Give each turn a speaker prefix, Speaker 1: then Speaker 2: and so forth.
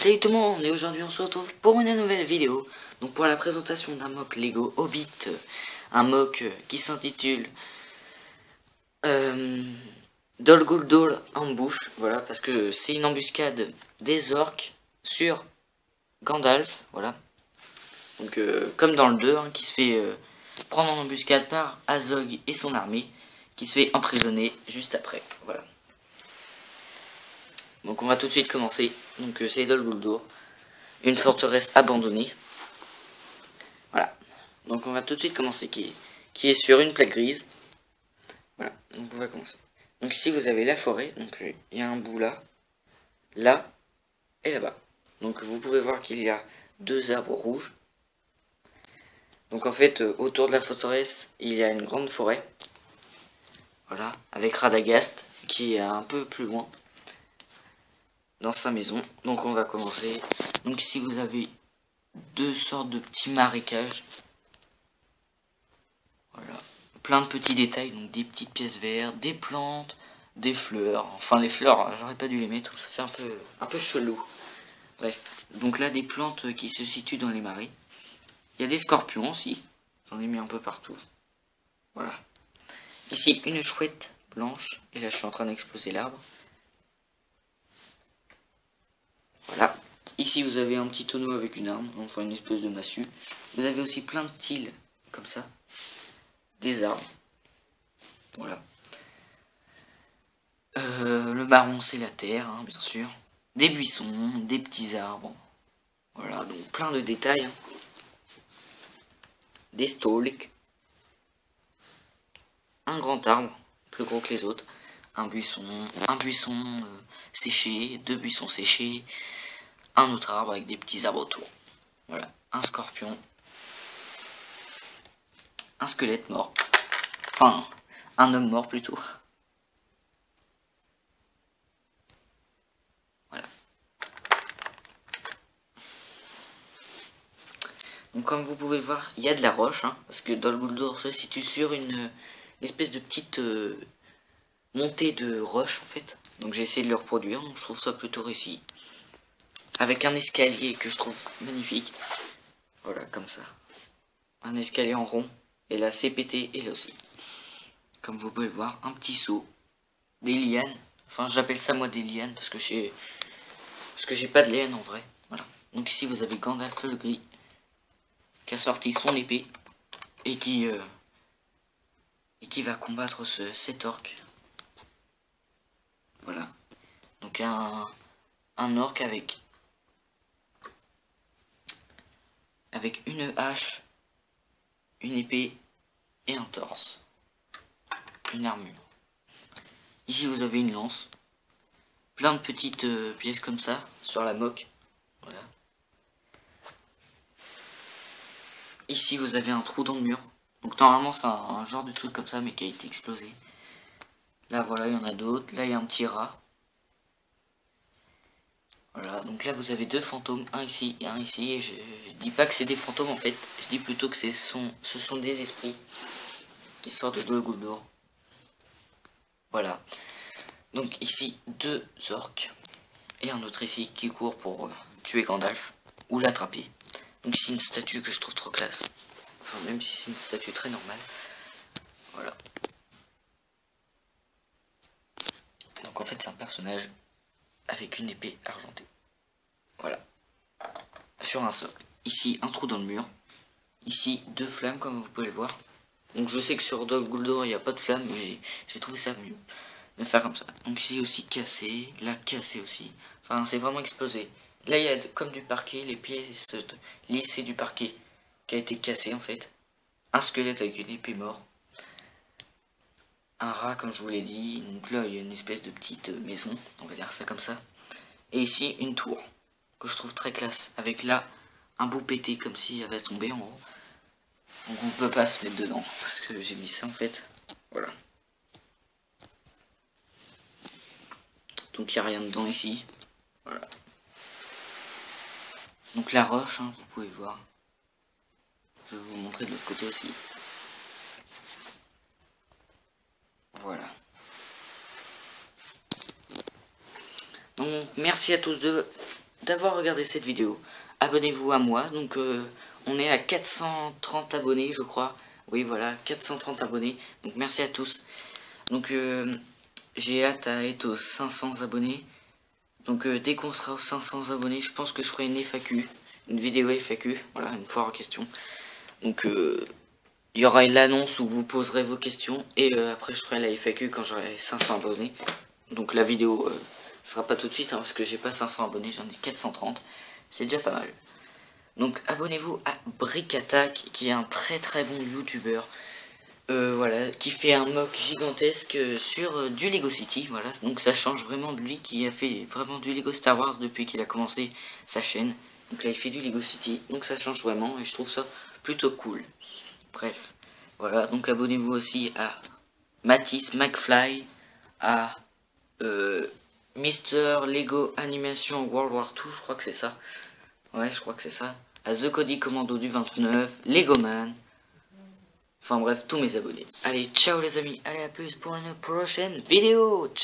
Speaker 1: Salut tout le monde, et aujourd'hui on se retrouve pour une nouvelle vidéo. Donc pour la présentation d'un mock Lego Hobbit, un mock qui s'intitule Dol Guldur Ambush. Voilà, parce que c'est une embuscade des orques sur Gandalf. Voilà, donc comme dans le 2, hein, qui se fait prendre en embuscade par Azog et son armée, qui se fait emprisonner juste après. Voilà. Donc on va tout de suite commencer. Donc c'est Dol Guldur, une forteresse abandonnée. Voilà. Donc on va tout de suite commencer, qui est sur une plaque grise. Voilà, donc on va commencer. Donc ici vous avez la forêt, donc il y a un bout là, là et là-bas. Donc vous pouvez voir qu'il y a deux arbres rouges. Donc en fait autour de la forteresse il y a une grande forêt. Voilà, avec Radagast qui est un peu plus loin dans sa maison. Donc on va commencer. Donc ici vous avez deux sortes de petits marécages. Voilà, plein de petits détails, donc des petites pièces vertes, des plantes, des fleurs. Enfin les fleurs, j'aurais pas dû les mettre, ça fait un peu chelou. Bref, donc là des plantes qui se situent dans les marais. Il y a des scorpions aussi, j'en ai mis un peu partout. Voilà. Ici une chouette blanche, et là je suis en train d'exploser l'arbre. Voilà. Ici vous avez un petit tonneau avec une arme, enfin une espèce de massue. Vous avez aussi plein de tiles, comme ça. Des arbres. Voilà. Le marron c'est la terre, hein, bien sûr. Des buissons, des petits arbres. Voilà, donc plein de détails. Hein. Des stalks. Un grand arbre, plus gros que les autres. Un buisson séché, deux buissons séchés. Un autre arbre avec des petits arbres autour. Voilà, un scorpion. Un squelette mort. Enfin, un homme mort plutôt. Voilà. Donc comme vous pouvez voir, il y a de la roche, hein, parce que Dol Guldur se situe sur une espèce de petite montée de roche en fait. Donc j'ai essayé de le reproduire, donc je trouve ça plutôt réussi. Avec un escalier que je trouve magnifique. Voilà, comme ça. Un escalier en rond. Et la CPT est là aussi. Comme vous pouvez le voir, un petit seau. Des lianes. Enfin, j'appelle ça moi des lianes parce que j'ai pas de lianes en vrai. Voilà. Donc ici vous avez Gandalf le gris qui a sorti son épée et qui va combattre cet orc. Voilà. Donc un orc avec une hache, une épée et un torse. Une armure. Ici vous avez une lance. Plein de petites pièces comme ça sur la moque. Voilà. Ici vous avez un trou dans le mur. Donc normalement c'est un genre de truc comme ça mais qui a été explosé. Là voilà, il y en a d'autres. Là il y a un petit rat. Voilà, donc là vous avez deux fantômes, un ici et un ici. Et je dis pas que c'est des fantômes en fait, je dis plutôt que ce sont des esprits qui sortent de Dol Guldur. Voilà. Donc ici deux orques et un autre ici qui court pour tuer Gandalf ou l'attraper. Donc ici une statue que je trouve trop classe. Enfin même si c'est une statue très normale. Voilà. Donc en fait c'est un personnage avec une épée argentée. Voilà. Sur un socle. Ici un trou dans le mur. Ici deux flammes comme vous pouvez le voir. Donc je sais que sur Dol Guldur il n'y a pas de flammes, mais j'ai trouvé ça mieux de faire comme ça. Donc ici aussi cassé, là cassé aussi. Enfin c'est vraiment explosé. Là il y a comme du parquet, les pièces lissées du parquet qui a été cassé en fait. Un squelette avec une épée mort. Un rat comme je vous l'ai dit. Donc là il y a une espèce de petite maison, on va dire ça comme ça. Et ici une tour que je trouve très classe. Avec là un bout pété comme s'il avait tombé en haut. Donc on peut pas se mettre dedans parce que j'ai mis ça en fait. Voilà. Donc il n'y a rien dedans ici. Voilà. Donc la roche, hein, vous pouvez voir. Je vais vous montrer de l'autre côté aussi. Voilà. Donc merci à tous de d'avoir regardé cette vidéo. Abonnez-vous à moi, donc on est à 430 abonnés je crois. Oui voilà, 430 abonnés, donc merci à tous. Donc j'ai hâte à être aux 500 abonnés. Donc dès qu'on sera aux 500 abonnés, je pense que je ferai une FAQ, une vidéo FAQ, voilà, une foire à questions. Donc il y aura l'annonce où vous poserez vos questions et après je ferai la FAQ quand j'aurai 500 abonnés. Donc la vidéo sera pas tout de suite hein, parce que j'ai pas 500 abonnés, j'en ai 430, c'est déjà pas mal. Donc abonnez-vous à Brick Attack qui est un très bon youtubeur. Voilà, qui fait un mock gigantesque sur du Lego City, voilà, donc ça change vraiment de lui qui a fait vraiment du Lego Star Wars depuis qu'il a commencé sa chaîne. Donc là il fait du Lego City, donc ça change vraiment et je trouve ça plutôt cool. Bref, voilà, donc abonnez-vous aussi à Matisse McFly, à Mister Lego Animation World War 2, je crois que c'est ça. Ouais, je crois que c'est ça. À The Cody Commando du 29, Lego Man. Enfin bref, tous mes abonnés. Allez, ciao les amis. Allez, à plus pour une prochaine vidéo. Ciao.